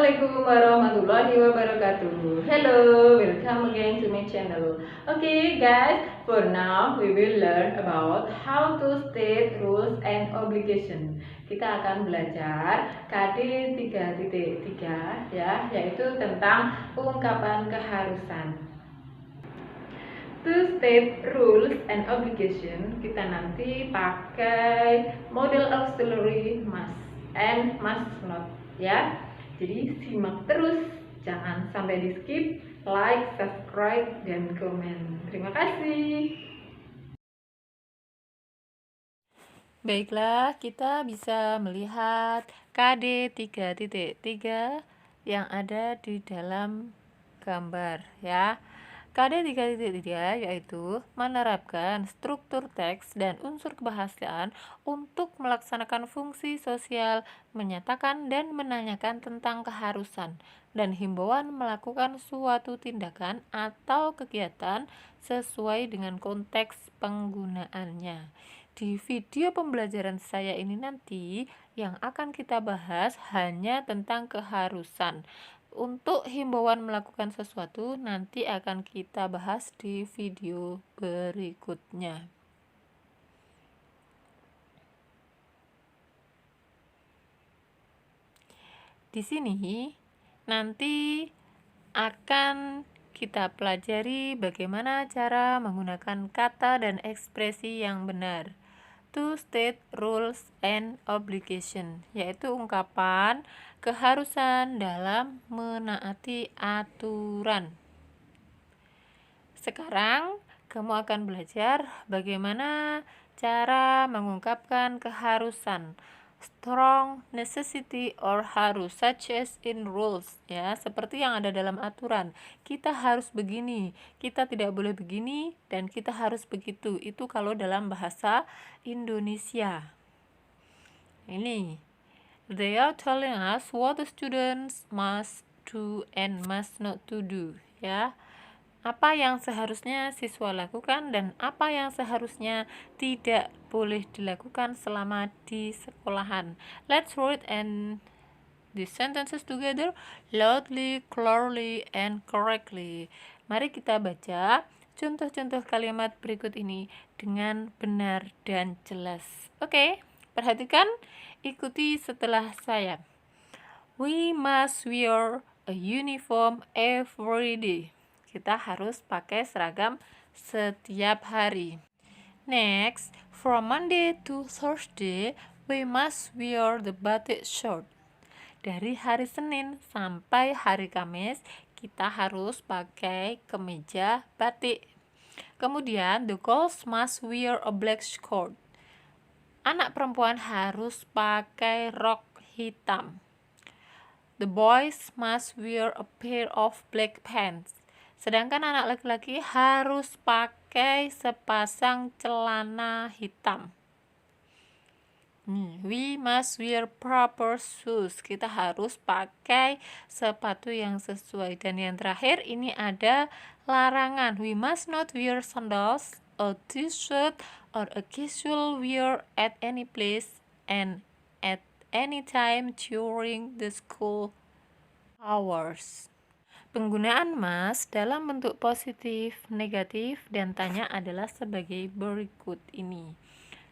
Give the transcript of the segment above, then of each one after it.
Assalamualaikum warahmatullahi wabarakatuh. Hello, welcome again to my channel. Okay guys, for now we will learn about how to state rules and obligation. Kita akan belajar KD 3.3 ya, yaitu tentang ungkapan keharusan. To state rules and obligation, kita nanti pakai model auxiliary must and must not ya. Jadi simak terus, jangan sampai di skip, like, subscribe, dan komen. Terima kasih. Baiklah, kita bisa melihat KD 3.3 yang ada di dalam gambar ya. KD 3.3 yaitu menerapkan struktur teks dan unsur kebahasaan untuk melaksanakan fungsi sosial, menyatakan dan menanyakan tentang keharusan, dan himbauan melakukan suatu tindakan atau kegiatan sesuai dengan konteks penggunaannya. Di video pembelajaran saya ini nanti yang akan kita bahas hanya tentang keharusan. Untuk himbauan melakukan sesuatu nanti akan kita bahas di video berikutnya. Di sini nanti akan kita pelajari bagaimana cara menggunakan kata dan ekspresi yang benar. To state rules and obligation, yaitu ungkapan keharusan dalam menaati aturan. Sekarang kamu akan belajar bagaimana cara mengungkapkan keharusan. Strong necessity or harus, such as in rules ya, seperti yang ada dalam aturan. Kita harus begini, kita tidak boleh begini, dan kita harus begitu. Itu kalau dalam bahasa Indonesia. Ini, they are telling us what the students must do and must not to do ya. Apa yang seharusnya siswa lakukan dan apa yang seharusnya tidak boleh dilakukan selama di sekolahan. Let's read and the sentences together loudly, clearly, and correctly. Mari kita baca contoh-contoh kalimat berikut ini dengan benar dan jelas. Oke, perhatikan, ikuti setelah saya. We must wear a uniform every day. Kita harus pakai seragam setiap hari. Next, from Monday to Thursday, we must wear the batik shirt. Dari hari Senin sampai hari Kamis, kita harus pakai kemeja batik. Kemudian, the girls must wear a black skirt. Anak perempuan harus pakai rok hitam. The boys must wear a pair of black pants. Sedangkan anak laki-laki harus pakai sepasang celana hitam. We must wear proper shoes. Kita harus pakai sepatu yang sesuai. Dan yang terakhir ini ada larangan. We must not wear sandals, a t-shirt, or a casual wear at any place and at any time during the school hours. Penggunaan must dalam bentuk positif, negatif, dan tanya adalah sebagai berikut ini.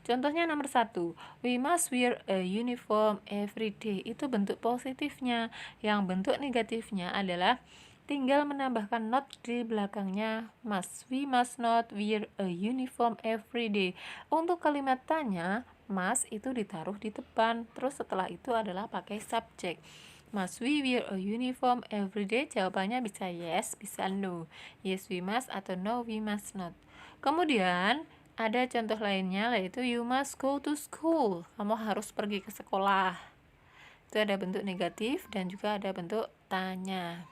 Contohnya nomor 1, we must wear a uniform every day. Itu bentuk positifnya. Yang bentuk negatifnya adalah tinggal menambahkan not di belakangnya must. We must not wear a uniform every day. Untuk kalimat tanya, must itu ditaruh di depan. Terus setelah itu adalah pakai subjek. Must we wear a uniform every day? Jawabannya bisa yes, bisa no. Yes we must atau no we must not. Kemudian ada contoh lainnya yaitu you must go to school. Kamu harus pergi ke sekolah. Itu ada bentuk negatif dan juga ada bentuk tanya.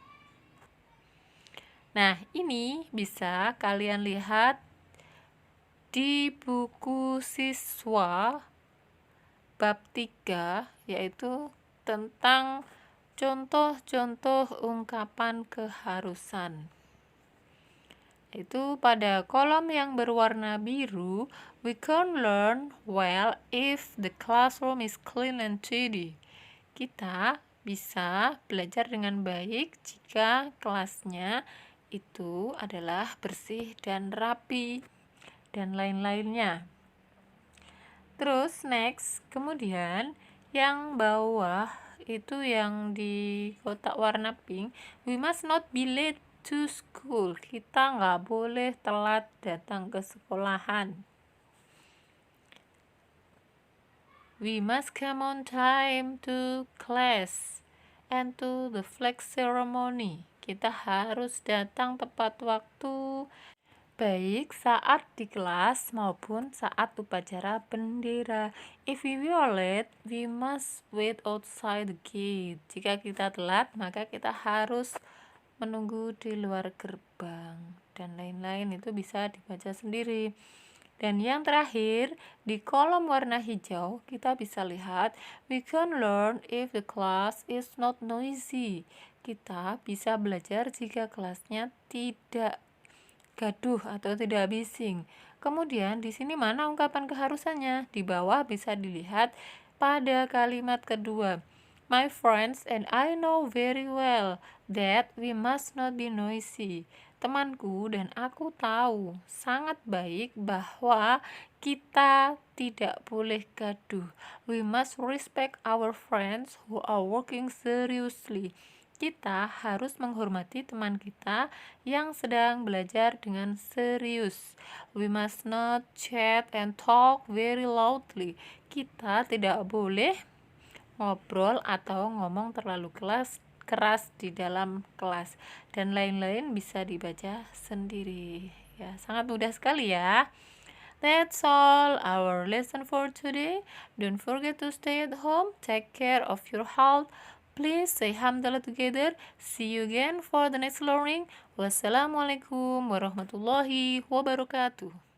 Nah, ini bisa kalian lihat di buku siswa bab 3 yaitu tentang contoh-contoh ungkapan keharusan. Itu pada kolom yang berwarna biru, we can learn well if the classroom is clean and tidy. Kita bisa belajar dengan baik jika kelasnya itu adalah bersih dan rapi dan lain-lainnya. Terus next, kemudian yang bawah itu yang di kotak warna pink, we must not be late to school. Kita nggak boleh telat datang ke sekolahan. We must come on time to class and to the flag ceremony. Kita harus datang tepat waktu, baik saat di kelas maupun saat upacara bendera. If we were late, we must wait outside the gate. Jika kita telat, maka kita harus menunggu di luar gerbang. Dan lain-lain itu bisa dibaca sendiri. Dan yang terakhir, di kolom warna hijau, kita bisa lihat, we can learn if the class is not noisy. Kita bisa belajar jika kelasnya tidak gaduh atau tidak bising. Kemudian di sini mana ungkapan keharusannya? Di bawah bisa dilihat pada kalimat kedua. My friends and I know very well that we must not be noisy. Temanku dan aku tahu sangat baik bahwa kita tidak boleh gaduh. We must respect our friends who are working seriously. Kita harus menghormati teman kita yang sedang belajar dengan serius. We must not chat and talk very loudly. Kita tidak boleh ngobrol atau ngomong terlalu keras di dalam kelas, dan lain-lain bisa dibaca sendiri. Ya, sangat mudah sekali ya. That's all our lesson for today. Don't forget to stay at home. Take care of your health. Please say Hamdalah together. See you again for the next learning. Wassalamualaikum warahmatullahi wabarakatuh.